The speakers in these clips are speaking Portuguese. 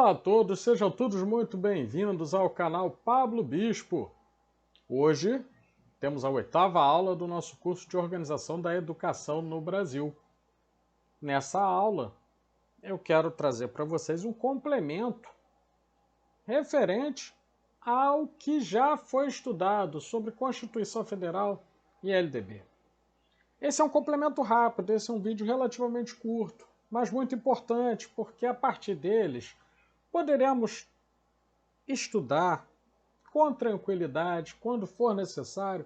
Olá a todos, sejam todos muito bem-vindos ao canal Pablo Bispo. Hoje temos a 8ª aula do nosso curso de Organização da Educação no Brasil. Nessa aula, eu quero trazer para vocês um complemento referente ao que já foi estudado sobre Constituição Federal e LDB. Esse é um complemento rápido, esse é um vídeo relativamente curto, mas muito importante, porque a partir deles poderemos estudar com tranquilidade, quando for necessário,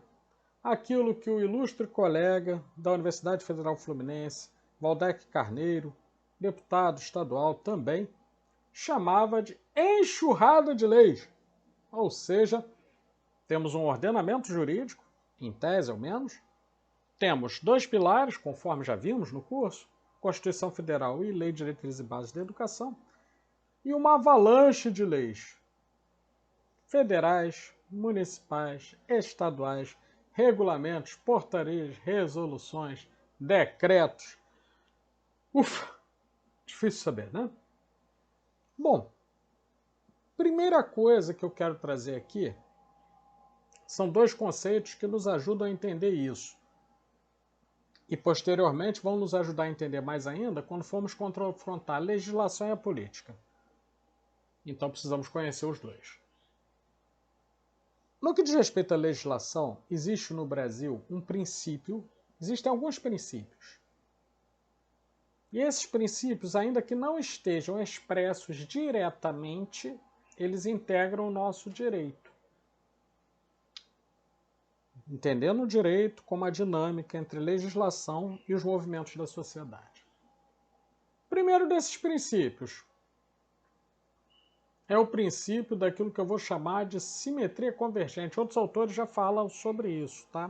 aquilo que o ilustre colega da Universidade Federal Fluminense, Valdec Carneiro, deputado estadual também, chamava de enxurrada de leis. Ou seja, temos um ordenamento jurídico, em tese ao menos, temos dois pilares, conforme já vimos no curso, Constituição Federal e Lei de Diretrizes e Bases da Educação, e uma avalanche de leis federais, municipais, estaduais, regulamentos, portarias, resoluções, decretos. Ufa, difícil saber, né? Bom, primeira coisa que eu quero trazer aqui são dois conceitos que nos ajudam a entender isso. E posteriormente vão nos ajudar a entender mais ainda quando formos confrontar a legislação e a política. Então precisamos conhecer os dois. No que diz respeito à legislação, existe no Brasil um princípio, existem alguns princípios. E esses princípios, ainda que não estejam expressos diretamente, eles integram o nosso direito. Entendendo o direito como a dinâmica entre legislação e os movimentos da sociedade. O primeiro desses princípios é o princípio daquilo que eu vou chamar de simetria convergente. Outros autores já falam sobre isso, tá?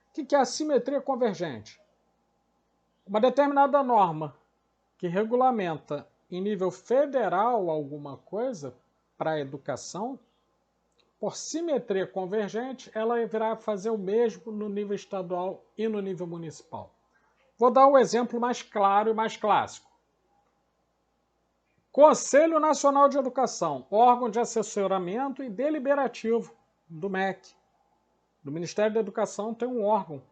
O que é a simetria convergente? Uma determinada norma que regulamenta em nível federal alguma coisa para a educação, por simetria convergente, ela irá fazer o mesmo no nível estadual e no nível municipal. Vou dar um exemplo mais claro e mais clássico. Conselho Nacional de Educação, órgão de assessoramento e deliberativo do MEC. Do Ministério da Educação tem um órgão.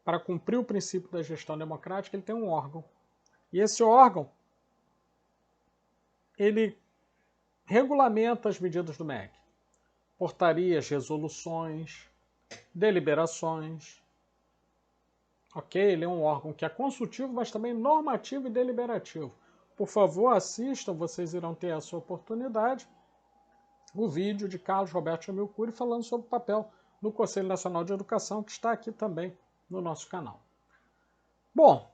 Para cumprir o princípio da gestão democrática, ele tem um órgão. E esse órgão, ele regulamenta as medidas do MEC. Portarias, resoluções, deliberações. Ok? Ele é um órgão que é consultivo, mas também normativo e deliberativo. Por favor, assistam, vocês irão ter essa oportunidade, o vídeo de Carlos Roberto Jamil Cury falando sobre o papel do Conselho Nacional de Educação, que está aqui também no nosso canal. Bom,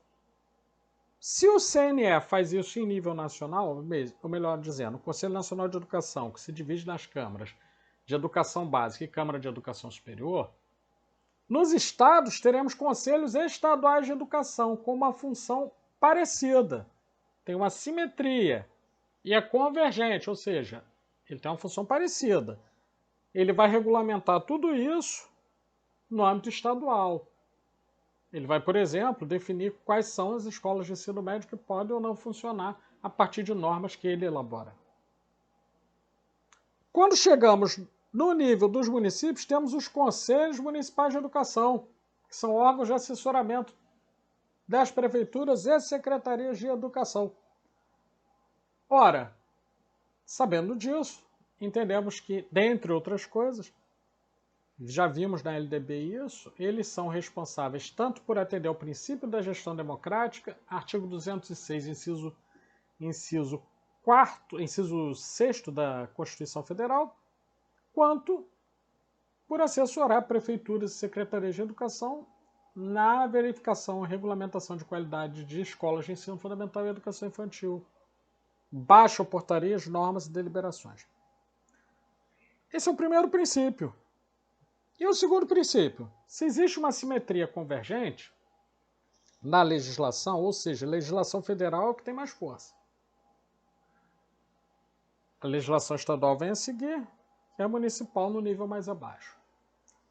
se o CNE faz isso em nível nacional, ou melhor dizendo, o Conselho Nacional de Educação, que se divide nas câmaras de educação básica e Câmara de Educação Superior, nos estados teremos conselhos estaduais de educação com uma função parecida. Tem uma simetria e é convergente, ou seja, ele tem uma função parecida. Ele vai regulamentar tudo isso no âmbito estadual. Ele vai, por exemplo, definir quais são as escolas de ensino médio que podem ou não funcionar a partir de normas que ele elabora. Quando chegamos no nível dos municípios, temos os Conselhos Municipais de Educação, que são órgãos de assessoramento das prefeituras e secretarias de educação. Ora, sabendo disso, entendemos que, dentre outras coisas, já vimos na LDB isso, eles são responsáveis tanto por atender ao princípio da gestão democrática, artigo 206, inciso 6º da Constituição Federal, quanto por assessorar prefeituras e secretarias de educação na verificação e regulamentação de qualidade de escolas de ensino fundamental e educação infantil, baixam portarias, normas e deliberações. Esse é o primeiro princípio. E o segundo princípio, se existe uma simetria convergente na legislação, ou seja, a legislação federal é o que tem mais força. A legislação estadual vem a seguir, e a municipal no nível mais abaixo.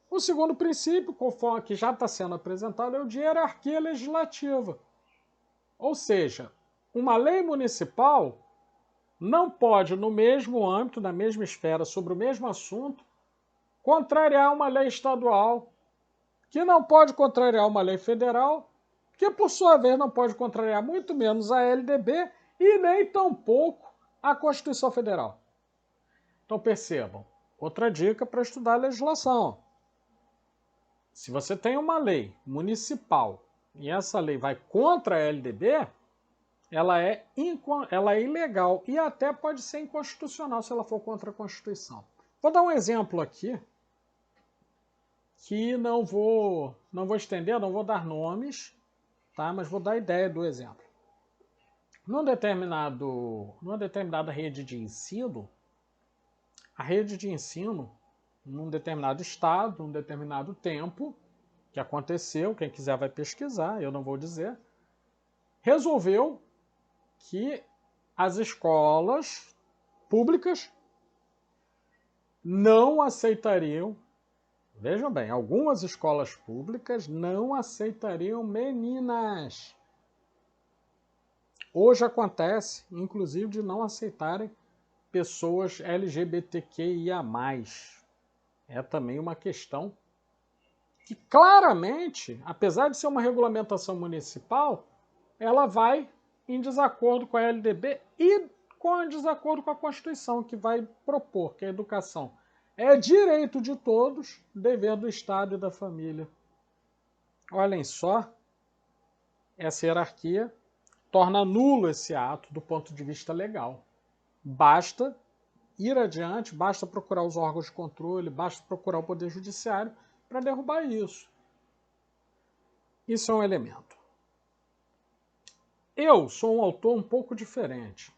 O segundo princípio, conforme que já está sendo apresentado, é o de hierarquia legislativa. Ou seja, uma lei municipal não pode, no mesmo âmbito, na mesma esfera, sobre o mesmo assunto, contrariar uma lei estadual, que não pode contrariar uma lei federal, que por sua vez não pode contrariar muito menos a LDB e nem tampouco a Constituição Federal. Então percebam, outra dica para estudar a legislação. Se você tem uma lei municipal e essa lei vai contra a LDB, ela é ilegal e até pode ser inconstitucional se ela for contra a Constituição. Vou dar um exemplo aqui, que não vou estender, não vou dar nomes, tá? Mas vou dar a ideia do exemplo. Numa determinada rede de ensino, a rede de ensino, num determinado estado, num determinado tempo, que aconteceu, quem quiser vai pesquisar, eu não vou dizer, resolveu que as escolas públicas não aceitariam, vejam bem, algumas escolas públicas não aceitariam meninas. Hoje acontece, inclusive, de não aceitarem pessoas LGBTQIA+. É também uma questão que claramente, apesar de ser uma regulamentação municipal, ela vai em desacordo com a LDB e em desacordo com a Constituição, que vai propor que a educação é direito de todos, dever do Estado e da família. Olhem só, essa hierarquia torna nulo esse ato do ponto de vista legal. Basta ir adiante, basta procurar os órgãos de controle, basta procurar o Poder Judiciário para derrubar isso. Isso é um elemento. Eu sou um autor um pouco diferente.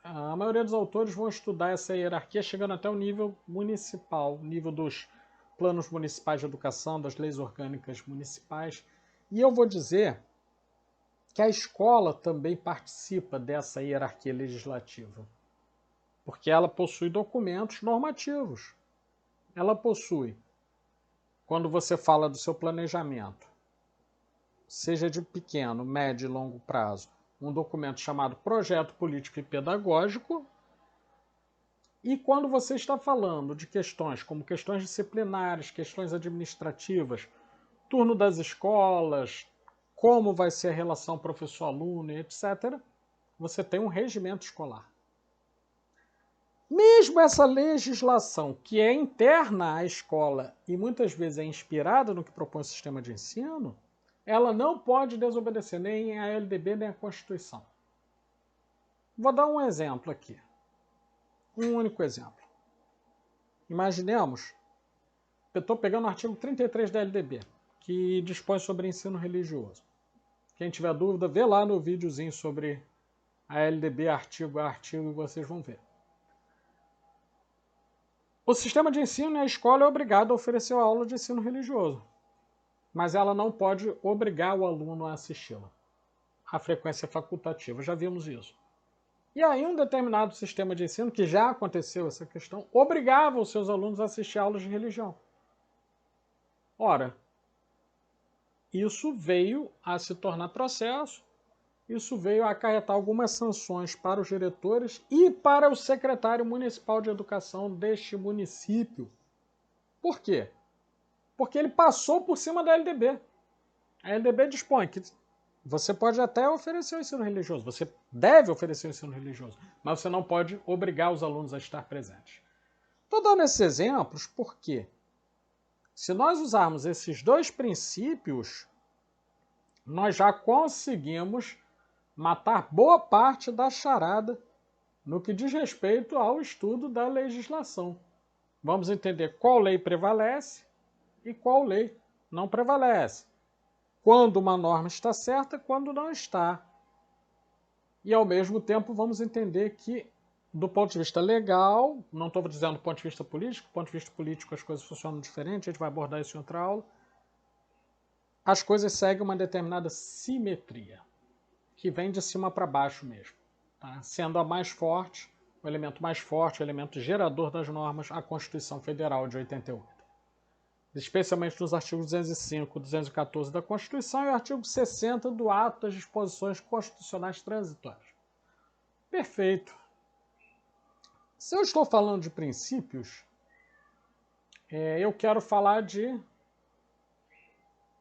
A maioria dos autores vão estudar essa hierarquia chegando até o nível municipal, nível dos planos municipais de educação, das leis orgânicas municipais. E eu vou dizer que a escola também participa dessa hierarquia legislativa, porque ela possui documentos normativos. Ela possui, quando você fala do seu planejamento, seja de pequeno, médio e longo prazo, um documento chamado Projeto Político e Pedagógico. E quando você está falando de questões como questões disciplinares, questões administrativas, turno das escolas, como vai ser a relação professor-aluno, etc., você tem um regimento escolar. Mesmo essa legislação que é interna à escola e muitas vezes é inspirada no que propõe o sistema de ensino, ela não pode desobedecer nem a LDB nem a Constituição. Vou dar um exemplo aqui. Um único exemplo. Imaginemos, eu estou pegando o artigo 33 da LDB, que dispõe sobre ensino religioso. Quem tiver dúvida, vê lá no videozinho sobre a LDB, artigo a artigo, e vocês vão ver. O sistema de ensino e a escola é obrigado a oferecer a aula de ensino religioso, mas ela não pode obrigar o aluno a assisti-la. A frequência é facultativa, já vimos isso. E aí um determinado sistema de ensino, que já aconteceu essa questão, obrigava os seus alunos a assistir aulas de religião. Ora, isso veio a se tornar processo, isso veio a acarretar algumas sanções para os diretores e para o secretário municipal de educação deste município. Por quê? Porque ele passou por cima da LDB. A LDB dispõe que você pode até oferecer o ensino religioso, você deve oferecer o ensino religioso, mas você não pode obrigar os alunos a estar presentes. Estou dando esses exemplos porque, se nós usarmos esses dois princípios, nós já conseguimos matar boa parte da charada no que diz respeito ao estudo da legislação. Vamos entender qual lei prevalece e qual lei não prevalece. Quando uma norma está certa, quando não está. E, ao mesmo tempo, vamos entender que, do ponto de vista legal, não estou dizendo do ponto de vista político as coisas funcionam diferente, a gente vai abordar isso em outra aula, as coisas seguem uma determinada simetria, que vem de cima para baixo mesmo, tá? Sendo a mais forte, o elemento gerador das normas, a Constituição Federal de 88. Especialmente nos artigos 205 e 214 da Constituição e o artigo 60 do Ato das Disposições Constitucionais Transitórias. Perfeito. Se eu estou falando de princípios, eu quero falar de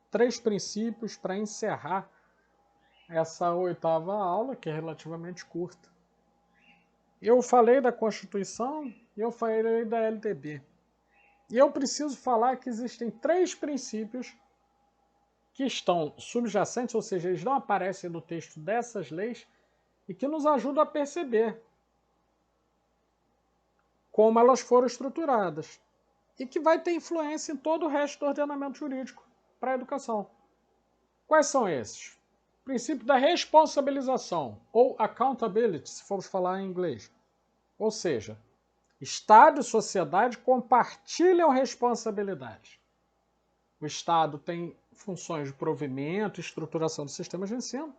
3 princípios para encerrar essa 8ª aula, que é relativamente curta. Eu falei da Constituição e eu falei da LDB. E eu preciso falar que existem 3 princípios que estão subjacentes, ou seja, eles não aparecem no texto dessas leis, e que nos ajudam a perceber como elas foram estruturadas e que vai ter influência em todo o resto do ordenamento jurídico para a educação. Quais são esses? O princípio da responsabilização, ou accountability, se formos falar em inglês. Ou seja, Estado e sociedade compartilham responsabilidades. O Estado tem funções de provimento e estruturação dos sistemas de ensino,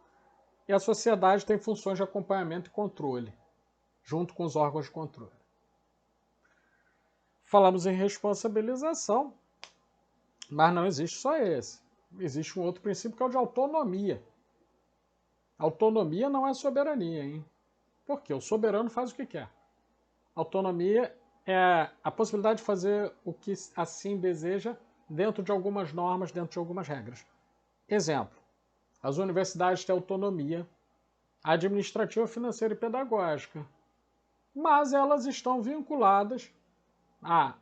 e a sociedade tem funções de acompanhamento e controle, junto com os órgãos de controle. Falamos em responsabilização, mas não existe só esse. Existe um outro princípio que é o de autonomia. Autonomia não é soberania, hein? Porque o soberano faz o que quer. Autonomia é a possibilidade de fazer o que assim deseja dentro de algumas normas, dentro de algumas regras. Exemplo, as universidades têm autonomia administrativa, financeira e pedagógica, mas elas estão vinculadas a,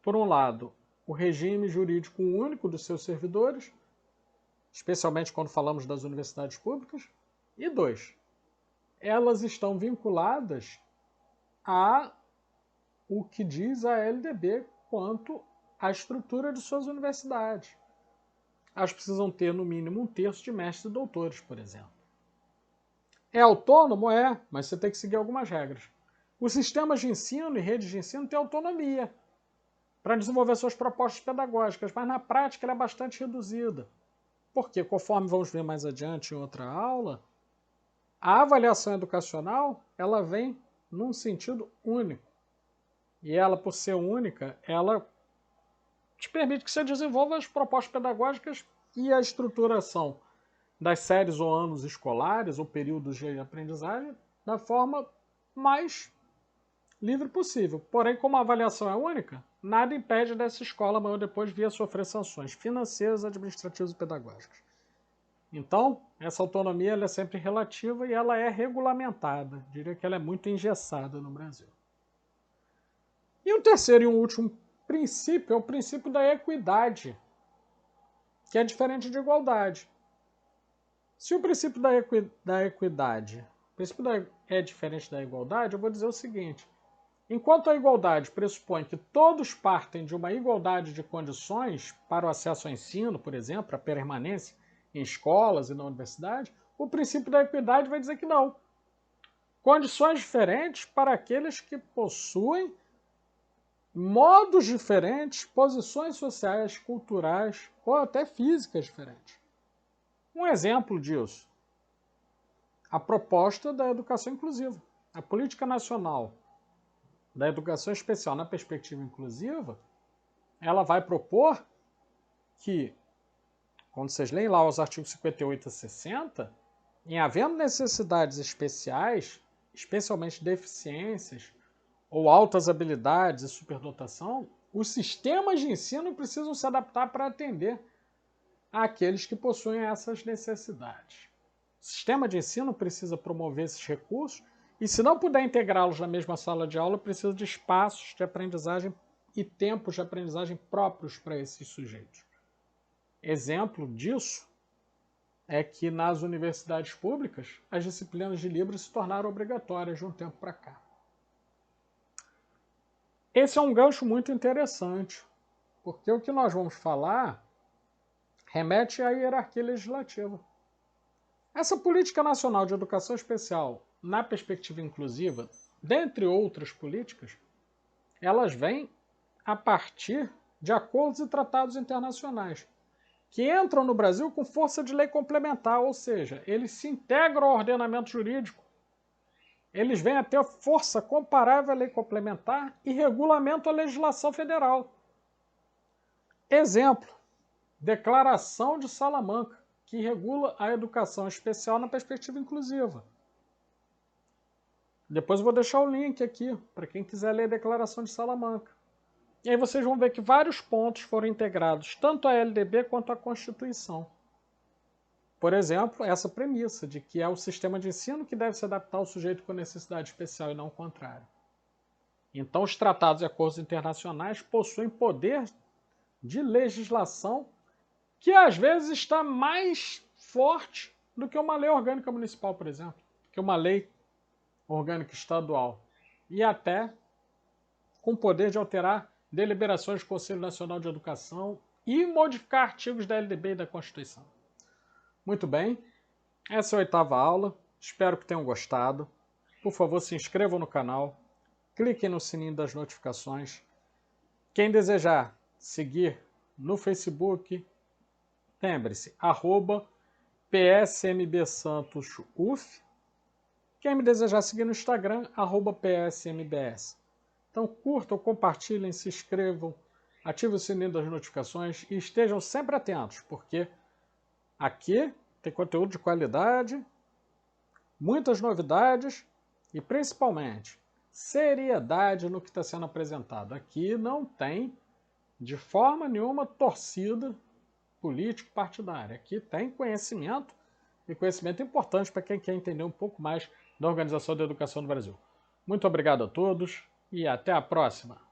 por um lado, o regime jurídico único dos seus servidores, especialmente quando falamos das universidades públicas, e 2, elas estão vinculadas a o que diz a LDB quanto à estrutura de suas universidades. Elas precisam ter, no mínimo, 1/3 de mestres e doutores, por exemplo. É autônomo? É, mas você tem que seguir algumas regras. Os sistemas de ensino e redes de ensino têm autonomia para desenvolver suas propostas pedagógicas, mas na prática ela é bastante reduzida. Porque, conforme vamos ver mais adiante em outra aula, a avaliação educacional ela vem num sentido único. E ela, por ser única, ela te permite que você desenvolva as propostas pedagógicas e a estruturação das séries ou anos escolares ou períodos de aprendizagem da forma mais livre possível. Porém, como a avaliação é única, nada impede dessa escola amanhã ou depois vir a sofrer sanções financeiras, administrativas e pedagógicas. Então, essa autonomia ela é sempre relativa e ela é regulamentada. Eu diria que ela é muito engessada no Brasil. E o terceiro e o último princípio é o princípio da equidade, que é diferente de igualdade. Se o princípio da equidade é diferente da igualdade, eu vou dizer o seguinte: enquanto a igualdade pressupõe que todos partem de uma igualdade de condições para o acesso ao ensino, por exemplo, a permanência em escolas e na universidade, o princípio da equidade vai dizer que não. Condições diferentes para aqueles que possuem modos diferentes, posições sociais, culturais ou até físicas diferentes. Um exemplo disso, a proposta da educação inclusiva. A política nacional da educação especial na perspectiva inclusiva, ela vai propor que, quando vocês leem lá os artigos 58 a 60, em havendo necessidades especiais, especialmente deficiências ou altas habilidades e superdotação, os sistemas de ensino precisam se adaptar para atender àqueles que possuem essas necessidades. O sistema de ensino precisa promover esses recursos e, se não puder integrá-los na mesma sala de aula, precisa de espaços de aprendizagem e tempos de aprendizagem próprios para esses sujeitos. Exemplo disso é que nas universidades públicas as disciplinas de Libras se tornaram obrigatórias de um tempo para cá. Esse é um gancho muito interessante, porque o que nós vamos falar remete à hierarquia legislativa. Essa política nacional de educação especial, na perspectiva inclusiva, dentre outras políticas, elas vêm a partir de acordos e tratados internacionais, que entram no Brasil com força de lei complementar, ou seja, eles se integram ao ordenamento jurídico. Eles vêm a ter força comparável à lei complementar e regulamentam a legislação federal. Exemplo, Declaração de Salamanca, que regula a educação especial na perspectiva inclusiva. Depois eu vou deixar o link aqui para quem quiser ler a Declaração de Salamanca. E aí vocês vão ver que vários pontos foram integrados, tanto à LDB quanto à Constituição. Por exemplo, essa premissa de que é o sistema de ensino que deve se adaptar ao sujeito com necessidade especial e não o contrário. Então, os tratados e acordos internacionais possuem poder de legislação que às vezes está mais forte do que uma lei orgânica municipal, por exemplo, que uma lei orgânica estadual, e até com poder de alterar deliberações do Conselho Nacional de Educação e modificar artigos da LDB e da Constituição. Muito bem, essa é a 8ª aula, espero que tenham gostado. Por favor, se inscrevam no canal, cliquem no sininho das notificações. Quem desejar seguir no Facebook, lembre-se, @PSMBSantosUF. Quem me desejar seguir no Instagram, @PSMBS. Então curtam, compartilhem, se inscrevam, ativem o sininho das notificações e estejam sempre atentos, porque aqui tem conteúdo de qualidade, muitas novidades e principalmente seriedade no que está sendo apresentado. Aqui não tem de forma nenhuma torcida político-partidária. Aqui tem conhecimento, e conhecimento importante para quem quer entender um pouco mais da organização da educação no Brasil. Muito obrigado a todos e até a próxima!